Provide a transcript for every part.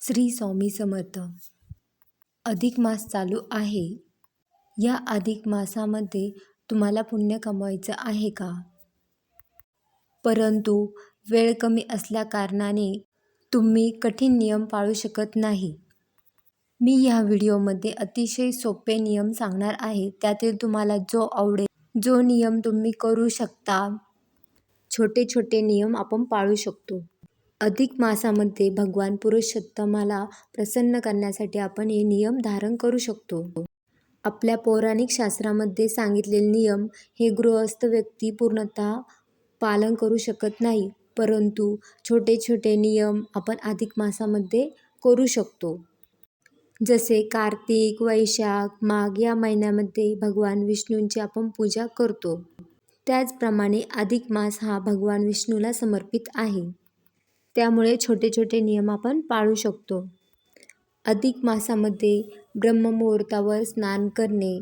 श्री स्वामी समर्थ. अधिक मास चालू आहे. या अधिक मासामध्ये तुम्हाला पुण्य कमवायचं आहे का? परंतु वेळ कमी असल्याकारणाने तुम्ही कठीण नियम पाळू शकत नाही. मी या व्हिडिओमध्ये अतिशय सोपे नियम सांगणार आहे. त्यातील तुम्हाला जो आवडेल, जो नियम तुम्ही करू शकता, छोटे छोटे नियम आपण पाळू शकतो. अधिक मासामध्ये भगवान पुरुषोत्तमाला प्रसन्न करण्यासाठी आपण हे नियम धारण करू शकतो. आपल्या पौराणिक शास्त्रामध्ये सांगितलेले नियम हे गृहस्थ व्यक्ती पूर्णतः पालन करू शकत नाही, परंतु छोटे छोटे नियम आपण अधिक मासामध्ये करू शकतो. जसे कार्तिक, वैशाख, माघ या महिन्यामध्ये भगवान विष्णूंची आपण पूजा करतो. त्याचप्रमाणे अधिक मास हा भगवान विष्णूला समर्पित आहे. त्यामुळे छोटे छोटे नियम आपण पाळू शकतो. अधिक मासामध्ये ब्रह्ममुहूर्तावर स्नान करणे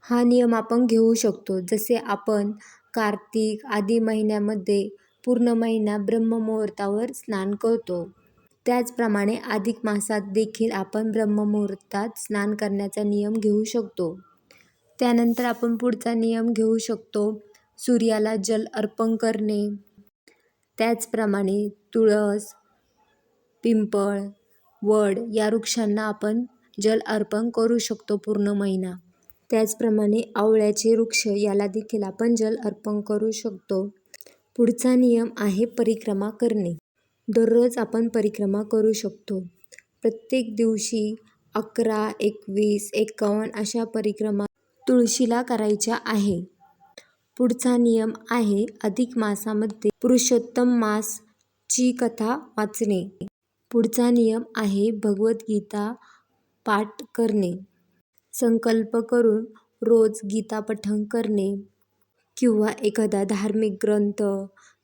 हा नियम आपण घेऊ शकतो. जसे आपण कार्तिक आदी महिन्यामध्ये पूर्ण महिना ब्रह्ममुहूर्तावर स्नान करतो, त्याचप्रमाणे अधिक मासात देखील आपण ब्रह्ममुहूर्तात स्नान करण्याचा नियम घेऊ शकतो. त्यानंतर आपण पुढचा नियम घेऊ शकतो, सूर्याला जल अर्पण करणे. त्याचप्रमाणे तुळस, पिंपळ, वड या वृक्षांना आपण जल अर्पण करू शकतो पूर्ण महिना. त्याचप्रमाणे आवळ्याचे वृक्ष याला देखील आपण जल अर्पण करू शकतो. पुढचा नियम आहे परिक्रमा करणे. दररोज आपण परिक्रमा करू शकतो. प्रत्येक दिवशी 11, 21, 51 अशा परिक्रमा तुळशीला करायच्या आहे. पुढचा नियम आहे अधिक मासामध्ये पुरुषोत्तम मास ची कथा वाचणे. पुढचा नियम आहे भगवद्गीता पाठ करणे. संकल्प करून रोज गीता पठण करणे किंवा एखादा धार्मिक ग्रंथ,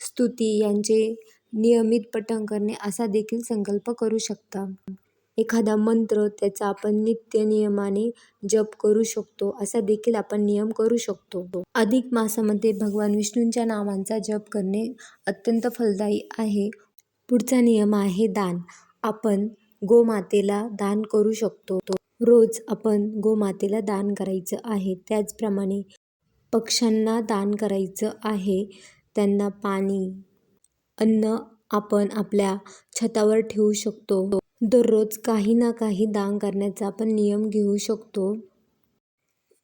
स्तुती यांचे नियमित पठण करणे असा देखील संकल्प करू शकता. एखादा मंत्र त्याचा आपण नित्य नियमाने जप करू शकतो, असा देखील आपण नियम करू शकतो. अधिक मासामध्ये भगवान विष्णूंच्या नावांचा जप करणे अत्यंत फलदायी आहे. पुढचा नियम आहे दान. आपण गोमातेला दान करू शकतो. रोज आपण गोमातेला दान करायचं आहे. त्याचप्रमाणे पक्ष्यांना दान करायचं आहे. त्यांना पाणी, अन्न आपण आपल्या छतावर ठेवू शकतो. दररोज काही ना काही दान करण्याचा आपण नियम घेऊ शकतो.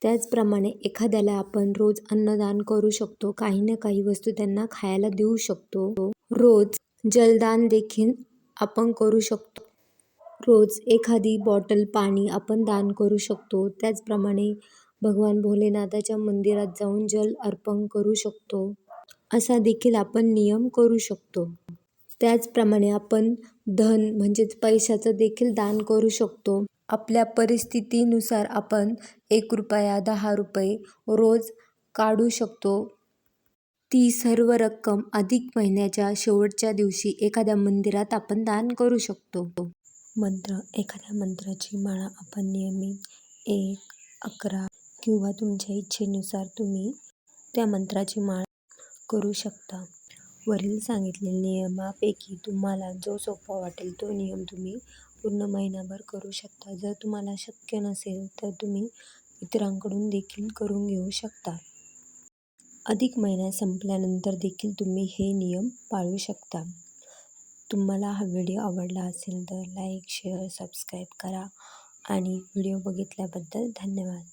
त्याचप्रमाणे एखाद्याला आपण रोज अन्नदान करू शकतो. काही ना काही वस्तू त्यांना खायला देऊ शकतो. रोज जलदान देखील आपण करू शकतो. रोज एखादी बॉटल पाणी आपण दान करू शकतो. त्याचप्रमाणे भगवान भोलेनाथाच्या मंदिरात जाऊन जल अर्पण करू शकतो, असा देखील आपण नियम करू शकतो. त्याचप्रमाणे आपण धन म्हणजेच पैशाचं देखील दान करू शकतो. आपल्या परिस्थितीनुसार आपण 1 रुपया, 10 रुपये रोज काढू शकतो. ती सर्व रक्कम अधिक महिन्याच्या शेवटच्या दिवशी एखाद्या मंदिरात आपण दान करू शकतो. मंत्र, एखाद्या मंत्राची माळा आपण नियमित 1, 11 किंवा तुमच्या इच्छेनुसार तुम्ही त्या मंत्राची माळा करू शकता. वरील सांगितलेल्या नियमापैकी तुम्हाला जो सोपा वाटेल तो नियम तुम्ही पूर्ण महिनाभर करू शकता. जर तुम्हाला शक्य नसेल तर तुम्ही इतरांकडून देखील करून घेऊ शकता. अधिक महिना संपल्यानंतर देखील तुम्ही हे नियम पाळू शकता. तुम्हाला हा व्हिडिओ आवडला असेल तर लाईक, शेअर, सबस्क्राईब करा आणि व्हिडिओ बघितल्याबद्दल धन्यवाद.